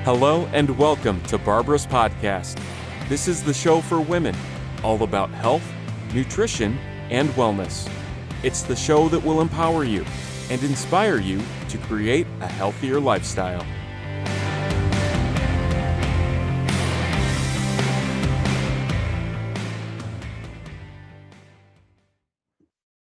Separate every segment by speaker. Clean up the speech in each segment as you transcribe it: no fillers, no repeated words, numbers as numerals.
Speaker 1: Hello and welcome to Barbara's podcast. This is the show for women, all about health, nutrition, and wellness. It's the show that will empower you and inspire you to create a healthier lifestyle.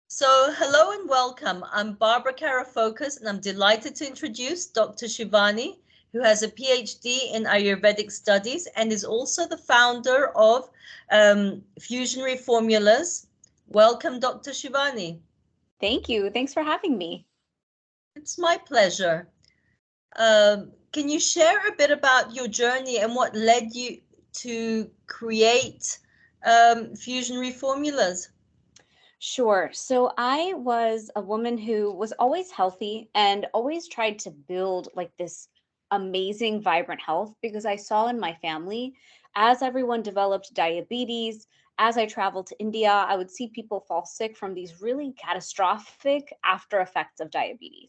Speaker 2: So, hello and welcome. I'm Barbara Karafocus, and I'm delighted to introduce Dr. Shivani, who has a Ph.D. in Ayurvedic Studies and is also the founder of Fusionary Formulas. Welcome, Dr. Shivani.
Speaker 3: Thank you. Thanks for having me.
Speaker 2: It's my pleasure. Can you share a bit about your journey and what led you to create Fusionary Formulas?
Speaker 3: Sure. So I was a woman who was always healthy and always tried to build like this amazing, vibrant health because I saw in my family as everyone developed diabetes. As I traveled to India, I would see people fall sick from these really catastrophic after effects of diabetes.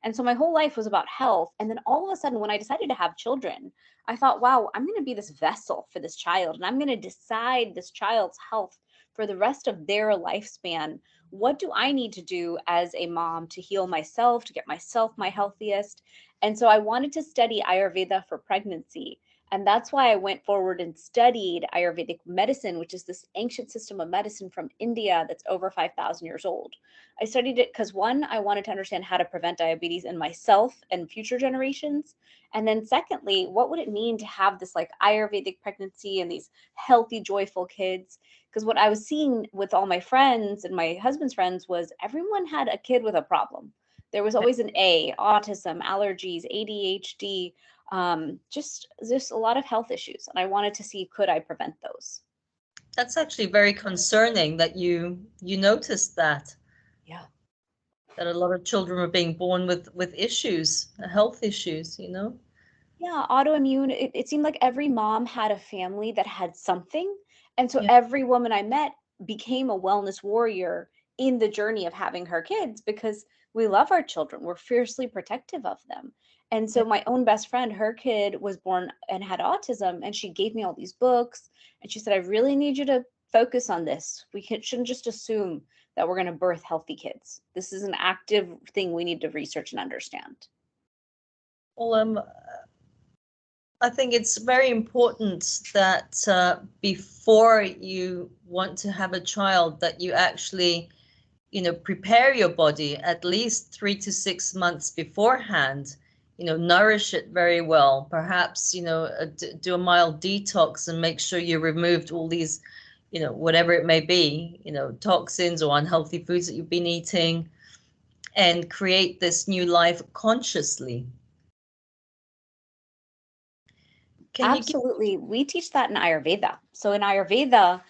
Speaker 3: And so my whole life was about health. And then all of a sudden, when I decided to have children, I thought, wow, I'm going to be this vessel for this child. And I'm going to decide this child's health for the rest of their lifespan. What do I need to do as a mom to heal myself, to get myself my healthiest? And so I wanted to study Ayurveda for pregnancy. And that's why I went forward and studied Ayurvedic medicine, which is this ancient system of medicine from India that's over 5,000 years old. I studied it because one, I wanted to understand how to prevent diabetes in myself and future generations. And then secondly, what would it mean to have this like Ayurvedic pregnancy and these healthy, joyful kids? Because what I was seeing with all my friends and my husband's friends was everyone had a kid with a problem. There was always an A, autism, allergies, ADHD, just a lot of health issues. And I wanted to see, could I prevent those?
Speaker 2: That's actually very concerning that you noticed that.
Speaker 3: Yeah.
Speaker 2: That a lot of children were being born with issues, health issues, you know?
Speaker 3: Yeah, autoimmune. It seemed like every mom had a family that had something. And so
Speaker 2: Yeah.
Speaker 3: every woman I met became a wellness warrior in the journey of having her kids because we love our children. We're fiercely protective of them. And so
Speaker 2: Yeah.
Speaker 3: my own best friend, her kid was born and had autism, and she gave me all these books. And she said, I really need you to focus on this. Shouldn't just assume that we're going to birth healthy kids. This is an active thing we need to research and understand.
Speaker 2: Well, I think it's very important that before you want to have a child, that you actually, prepare your body at least 3 to 6 months beforehand. Nourish it very well. Perhaps, do a mild detox and make sure you removed all these, whatever it may be, toxins or unhealthy foods that you've been eating, and create this new life consciously.
Speaker 3: Absolutely. We teach that in Ayurveda. So in Ayurveda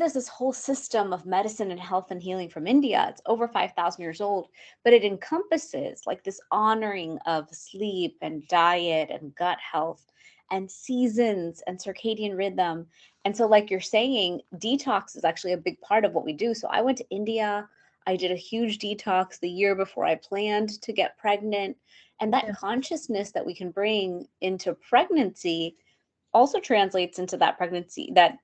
Speaker 3: is this whole system of medicine and health and healing from India. It's over 5,000 years old, but it encompasses like this honoring of sleep and diet and gut health and seasons and circadian rhythm. And so like you're saying, detox is actually a big part of what we do. So I went to India. I did a huge detox the year before I planned to get pregnant. And that consciousness that we can bring into pregnancy also translates into that pregnancy, that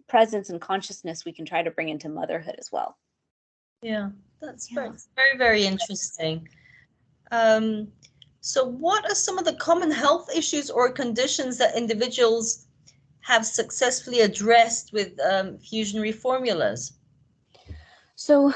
Speaker 3: presence and consciousness we can try to bring into motherhood as well.
Speaker 2: Yeah, that's very, very interesting. So what are some of the common health issues or conditions that individuals have successfully addressed with fusionary formulas?
Speaker 3: So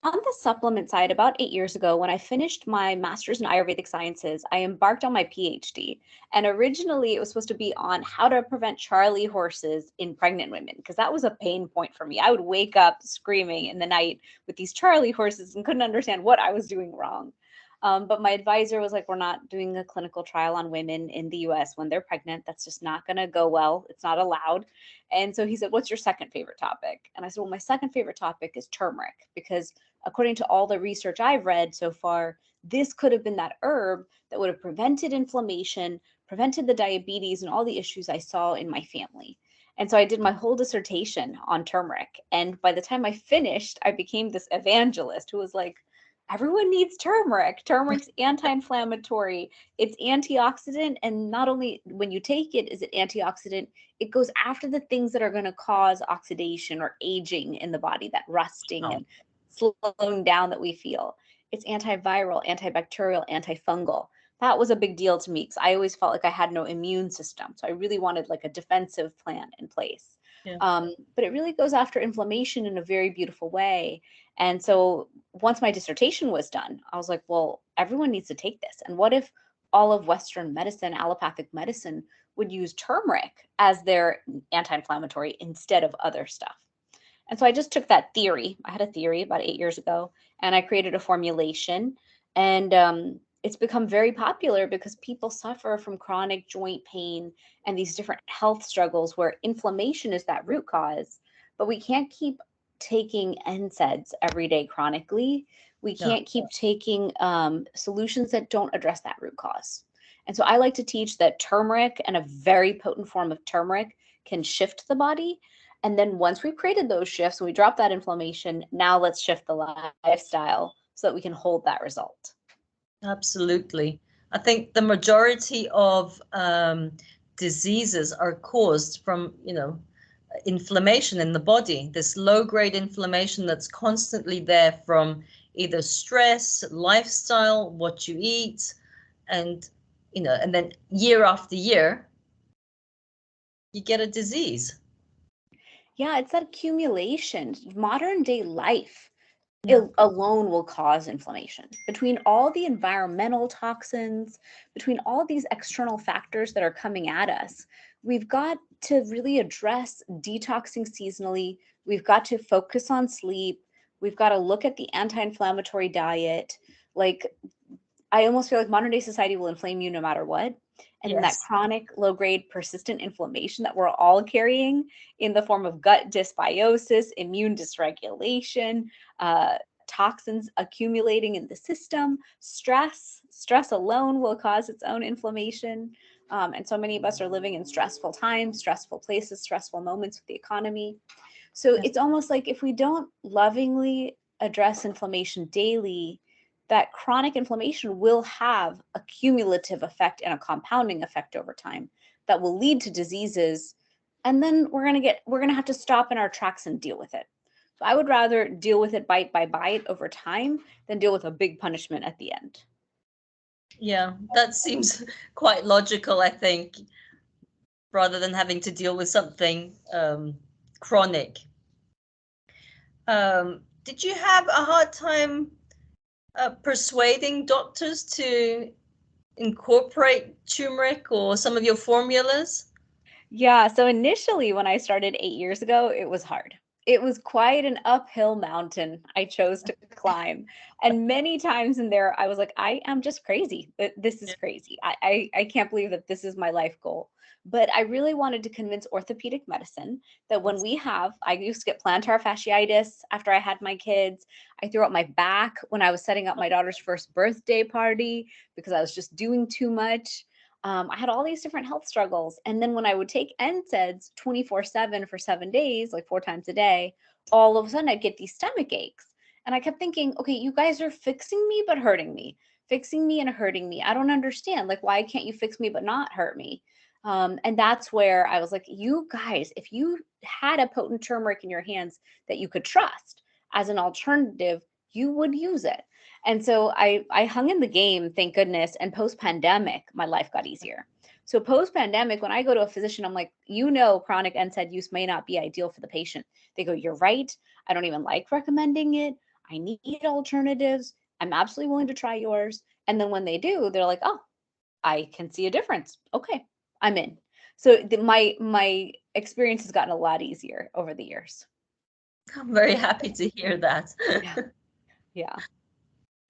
Speaker 3: on the supplement side, about 8 years ago, when I finished my master's in Ayurvedic sciences, I embarked on my PhD. And originally it was supposed to be on how to prevent Charlie horses in pregnant women, because that was a pain point for me. I would wake up screaming in the night with these Charlie horses and couldn't understand what I was doing wrong. But my advisor was like, we're not doing a clinical trial on women in the US when they're pregnant. That's just not going to go well. It's not allowed. And so he said, what's your second favorite topic? And I said, well, my second favorite topic is turmeric, because according to all the research I've read so far, this could have been that herb that would have prevented inflammation, prevented the diabetes and all the issues I saw in my family. And so I did my whole dissertation on turmeric. And by the time I finished, I became this evangelist who was like, everyone needs turmeric. Turmeric's anti-inflammatory, it's antioxidant, and not only when you take it is it antioxidant, it goes after the things that are going to cause oxidation or aging in the body, that rusting
Speaker 2: Oh,
Speaker 3: and slowing down that we feel. It's antiviral, antibacterial, antifungal. That was a big deal to me because I always felt like I had no immune system. So I really wanted like a defensive plan in place.
Speaker 2: yeah.
Speaker 3: But it really goes after inflammation in a very beautiful way. And so once my dissertation was done, I was like, well, everyone needs to take this. And what if all of Western medicine, allopathic medicine, would use turmeric as their anti-inflammatory instead of other stuff? And so I just took that theory. I had a theory about 8 years ago, and I created a formulation. And it's become very popular because people suffer from chronic joint pain and these different health struggles where inflammation is that root cause. But we can't keep taking NSAIDs every day chronically. We
Speaker 2: No.
Speaker 3: can't keep taking solutions that don't address that root cause. And so I like to teach that turmeric and a very potent form of turmeric can shift the body. And then once we've created those shifts, we drop that inflammation, now let's shift the lifestyle so that we can hold that result.
Speaker 2: Absolutely. I think the majority of diseases are caused from, inflammation in the body, this low-grade inflammation that's constantly there from either stress, lifestyle, what you eat, and, and then year after year, you get a disease.
Speaker 3: Yeah, it's that accumulation. Modern day life
Speaker 2: Yeah.
Speaker 3: alone will cause inflammation. Between all the environmental toxins, between all these external factors that are coming at us, we've got to really address detoxing seasonally. We've got to focus on sleep. We've got to look at the anti-inflammatory diet. Like, I almost feel like modern day society will inflame you no matter what. And then that
Speaker 2: Yes.
Speaker 3: chronic, low grade, persistent inflammation that we're all carrying in the form of gut dysbiosis, immune dysregulation, toxins accumulating in the system, stress alone will cause its own inflammation. And so many of us are living in stressful times, stressful places, stressful moments with the economy. So
Speaker 2: Yes.
Speaker 3: it's almost like if we don't lovingly address inflammation daily, that chronic inflammation will have a cumulative effect and a compounding effect over time that will lead to diseases. And then we're going to have to stop in our tracks and deal with it. So I would rather deal with it bite by bite over time than deal with a big punishment at the end.
Speaker 2: Yeah, that seems quite logical, I think, rather than having to deal with something chronic. Did you have a hard time persuading doctors to incorporate turmeric or some of your formulas?
Speaker 3: Yeah, so initially when I started 8 years ago, it was hard. It was quite an uphill mountain I chose to climb. And many times in there, I was like, I am just crazy. This is crazy. I can't believe that this is my life goal. But I really wanted to convince orthopedic medicine that when I used to get plantar fasciitis after I had my kids. I threw out my back when I was setting up my daughter's first birthday party because I was just doing too much. I had all these different health struggles. And then when I would take NSAIDs 24/7 for 7 days, like 4 times a day, all of a sudden I'd get these stomach aches. And I kept thinking, okay, you guys are fixing me, but hurting me, fixing me and hurting me. I don't understand. Like, why can't you fix me, but not hurt me? And that's where I was like, you guys, if you had a potent turmeric in your hands that you could trust as an alternative, you would use it. And so I hung in the game, thank goodness. And post pandemic, my life got easier. So post pandemic, when I go to a physician, I'm like, chronic NSAID use may not be ideal for the patient. They go, you're right. I don't even like recommending it. I need alternatives. I'm absolutely willing to try yours. And then when they do, they're like, oh, I can see a difference. Okay, I'm in. So my experience has gotten a lot easier over the years.
Speaker 2: I'm very happy to hear that.
Speaker 3: Yeah.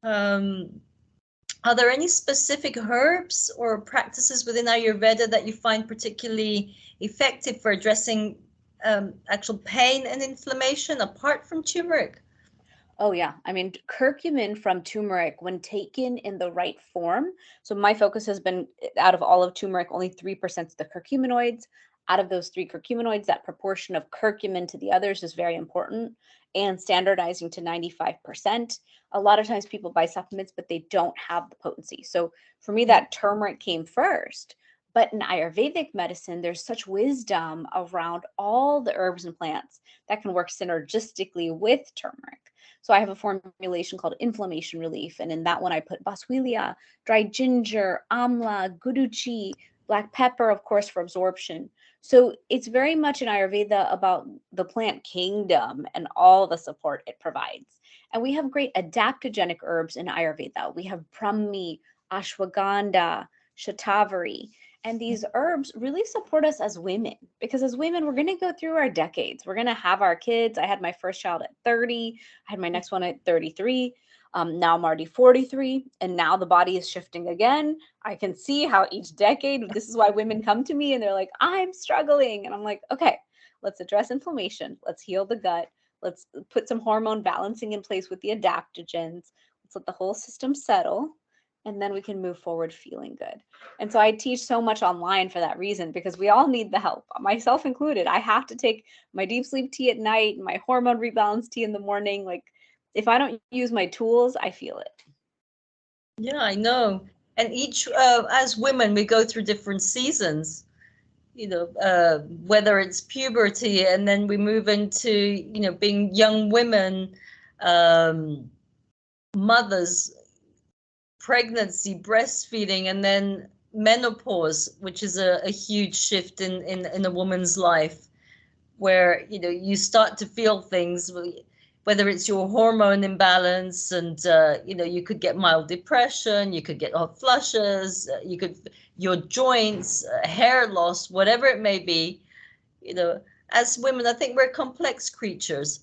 Speaker 2: Are there any specific herbs or practices within Ayurveda that you find particularly effective for addressing actual pain and inflammation apart from turmeric?
Speaker 3: Oh, yeah. I mean, curcumin from turmeric, when taken in the right form. So, my focus has been out of all of turmeric, only 3% of the curcuminoids. Out of those 3 curcuminoids, that proportion of curcumin to the others is very important, and standardizing to 95%. A lot of times people buy supplements, but they don't have the potency. So for me, that turmeric came first. But in Ayurvedic medicine, there's such wisdom around all the herbs and plants that can work synergistically with turmeric. So I have a formulation called inflammation relief. And in that one, I put boswellia, dried ginger, amla, guduchi, black pepper, of course, for absorption. So it's very much in Ayurveda about the plant kingdom and all the support it provides. And we have great adaptogenic herbs in Ayurveda. We have brahmi, ashwagandha, shatavari. And these herbs really support us as women, because as women, we're going to go through our decades. We're going to have our kids. I had my first child at 30. I had my next one at 33. Now I'm already 43, and now the body is shifting again. I can see how each decade, this is why women come to me and they're like, I'm struggling. And I'm like, okay, let's address inflammation. Let's heal the gut. Let's put some hormone balancing in place with the adaptogens. Let's let the whole system settle. And then we can move forward feeling good. And so I teach so much online for that reason, because we all need the help, myself included. I have to take my deep sleep tea at night, my hormone rebalance tea in the morning. Like, if I don't use my tools, I feel it.
Speaker 2: Yeah, I know. And each, as women, we go through different seasons, whether it's puberty and then we move into, being young women, mothers, pregnancy, breastfeeding, and then menopause, which is a huge shift in a woman's life, where you start to feel things, whether it's your hormone imbalance, and you could get mild depression, you could get hot flushes, your joints, hair loss, whatever it may be. As women, I think we're complex creatures.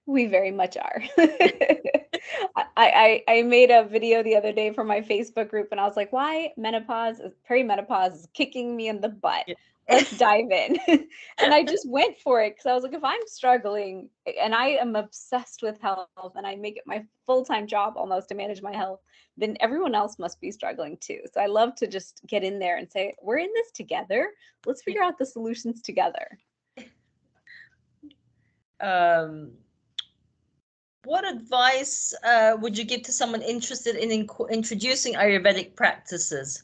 Speaker 3: We very much are. I made a video the other day for my Facebook group, and I was like, why perimenopause is kicking me in the butt.
Speaker 2: Yeah.
Speaker 3: Let's dive in. And I just went for it, because I was like, if I'm struggling, and I am obsessed with health, and I make it my full-time job almost to manage my health, then everyone else must be struggling too. So I love to just get in there and say, we're in this together. Let's figure out the solutions together.
Speaker 2: What advice would you give to someone interested in introducing Ayurvedic practices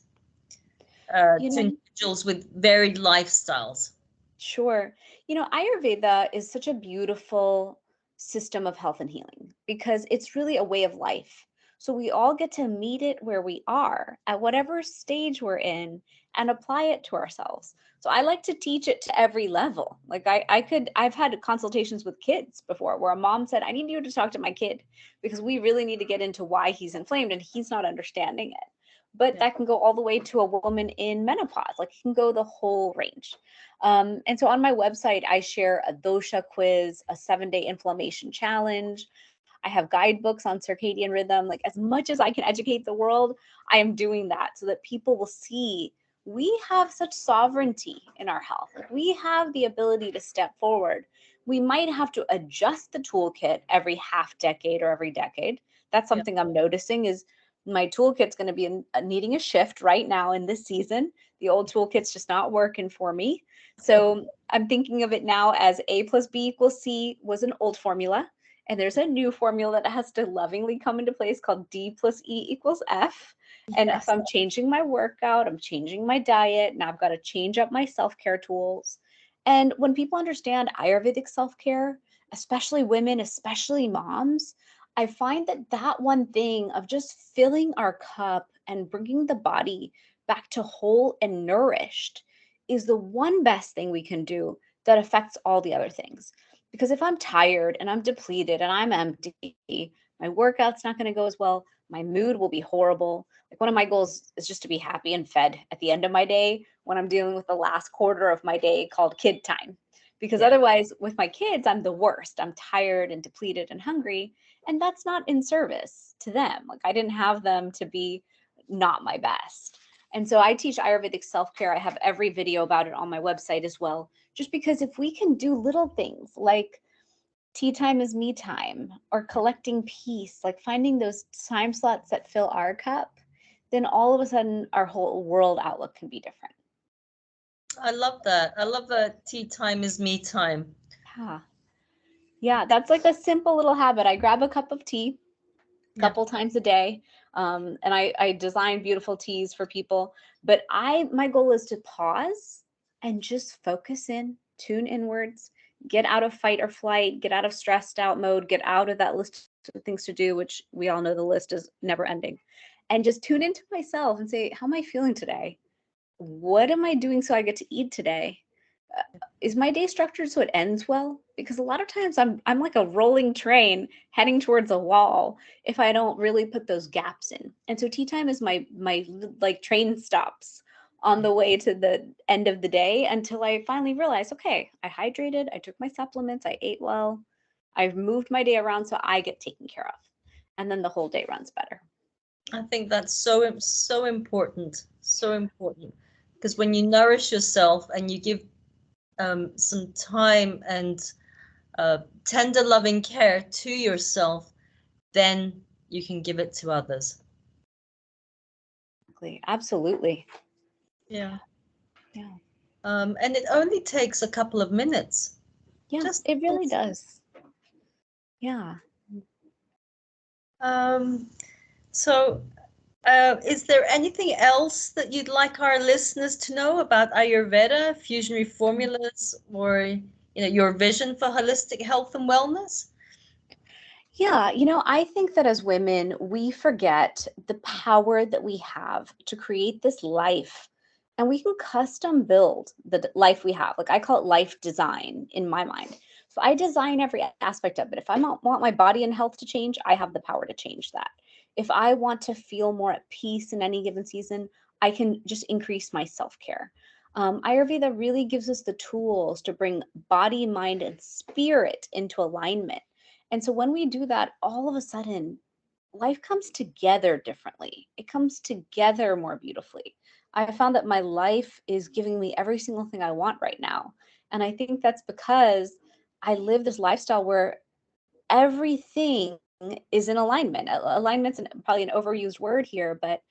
Speaker 2: to individuals with varied lifestyles?
Speaker 3: Sure. Ayurveda is such a beautiful system of health and healing, because it's really a way of life. So we all get to meet it where we are, at whatever stage we're in, and apply it to ourselves. So I like to teach it to every level. Like I've had consultations with kids before where a mom said, I need you to talk to my kid, because we really need to get into why he's inflamed and he's not understanding it. But that can go all the way to a woman in menopause. Like, it can go the whole range. And so on my website, I share a dosha quiz, a 7-day inflammation challenge. I have guidebooks on circadian rhythm. Like, as much as I can educate the world, I am doing that so that people will see we have such sovereignty in our health. Like, we have the ability to step forward. We might have to adjust the toolkit every half decade or every decade. That's something I'm noticing, is my toolkit's going to be needing a shift right now in this season. The old toolkit's just not working for me. So I'm thinking of it now as A plus B equals C was an old formula. And there's a new formula that has to lovingly come into place called D plus E equals F. And if I'm changing my workout, I'm changing my diet, now I've got to change up my self-care tools. And when people understand Ayurvedic self-care, especially women, especially moms, I find that one thing of just filling our cup and bringing the body back to whole and nourished is the one best thing we can do that affects all the other things. Because if I'm tired and I'm depleted and I'm empty, my workout's not going to go as well. My mood will be horrible. Like, one of my goals is just to be happy and fed at the end of my day when I'm dealing with the last quarter of my day called kid time. Because otherwise, with my kids, I'm the worst. I'm tired and depleted and hungry. And that's not in service to them. Like, I didn't have them to be not my best. And so I teach Ayurvedic self-care. I have every video about it on my website as well. Just because if we can do little things like tea time is me time, or collecting peace, like finding those time slots that fill our cup, then all of a sudden our whole world outlook can be different.
Speaker 2: I love that. I love that tea time is me time.
Speaker 3: Yeah. Yeah, that's like a simple little habit. I grab a cup of tea a
Speaker 2: Yeah.
Speaker 3: couple times a day. And I design beautiful teas for people. But my goal is to pause and just focus in, tune inwards, get out of fight or flight, get out of stressed out mode, get out of that list of things to do, which we all know the list is never ending. And just tune into myself and say, how am I feeling today? What am I doing so I get to eat today? Is my day structured so it ends well? Because a lot of times I'm like a rolling train heading towards a wall if I don't really put those gaps in. And so tea time is my like train stops on the way to the end of the day until I finally realize, okay, I hydrated, I took my supplements, I ate well, I've moved my day around so I get taken care of. And then the whole day runs better.
Speaker 2: I think that's so important, so important. Because when you nourish yourself and you give some time and tender, loving care to yourself, then you can give it to others.
Speaker 3: Absolutely.
Speaker 2: Yeah.
Speaker 3: Yeah.
Speaker 2: And it only takes a couple of minutes.
Speaker 3: Yeah, it really does. Yeah.
Speaker 2: So is there anything else that you'd like our listeners to know about Ayurveda, Fusionary Formulas, or your vision for holistic health and wellness?
Speaker 3: Yeah, I think that as women, we forget the power that we have to create this life, and we can custom build the life we have. Like I call it life design in my mind. So I design every aspect of it. If I want my body and health to change, I have the power to change that. If I want to feel more at peace in any given season, I can just increase my self-care. Ayurveda really gives us the tools to bring body, mind, and spirit into alignment. And so when we do that, all of a sudden, life comes together differently. It comes together more beautifully. I found that my life is giving me every single thing I want right now. And I think that's because I live this lifestyle where everything is in alignment. Alignment's probably an overused word here, but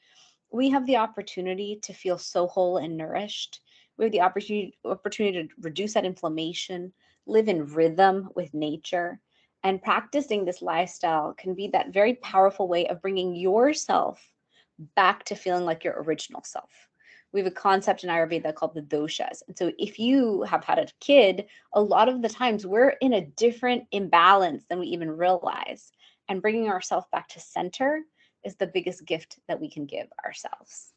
Speaker 3: we have the opportunity to feel so whole and nourished. We have the opportunity to reduce that inflammation, live in rhythm with nature. And practicing this lifestyle can be that very powerful way of bringing yourself back to feeling like your original self. We have a concept in Ayurveda called the doshas. And so if you have had a kid, a lot of the times we're in a different imbalance than we even realize. And bringing ourselves back to center is the biggest gift that we can give ourselves.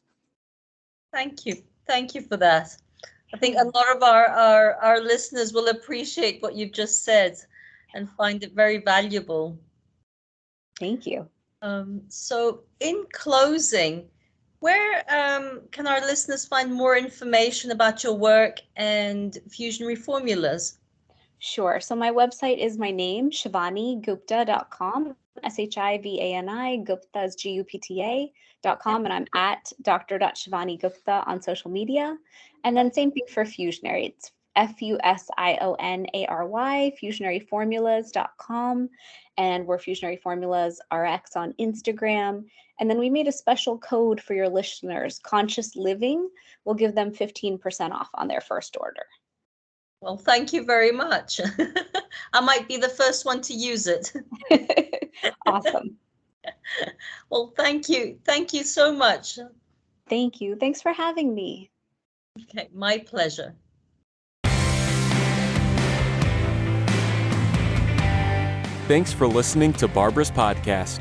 Speaker 2: Thank you. Thank you for that. I think a lot of our listeners will appreciate what you've just said and find it very valuable.
Speaker 3: Thank you.
Speaker 2: So in closing, where can our listeners find more information about your work and Fusionary Formulas?
Speaker 3: Sure. So my website is my name, ShivaniGupta.com, Shivani, Gupta is Gupta.com, and I'm at Dr.Shivani Gupta on social media. And then same thing for Fusionary. It's Fusionary, fusionaryformulas.com, and we're Fusionary Formulas RX on Instagram. And then we made a special code for your listeners. Conscious Living will give them 15% off on their first order.
Speaker 2: Well, thank you very much. I might be the first one to use it.
Speaker 3: Awesome.
Speaker 2: Well, thank you. Thank you so much.
Speaker 3: Thank you. Thanks for having me.
Speaker 2: Okay, my pleasure.
Speaker 1: Thanks for listening to Barbara's podcast.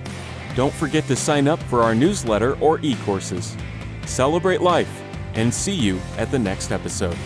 Speaker 1: Don't forget to sign up for our newsletter or e-courses. Celebrate life, and see you at the next episode.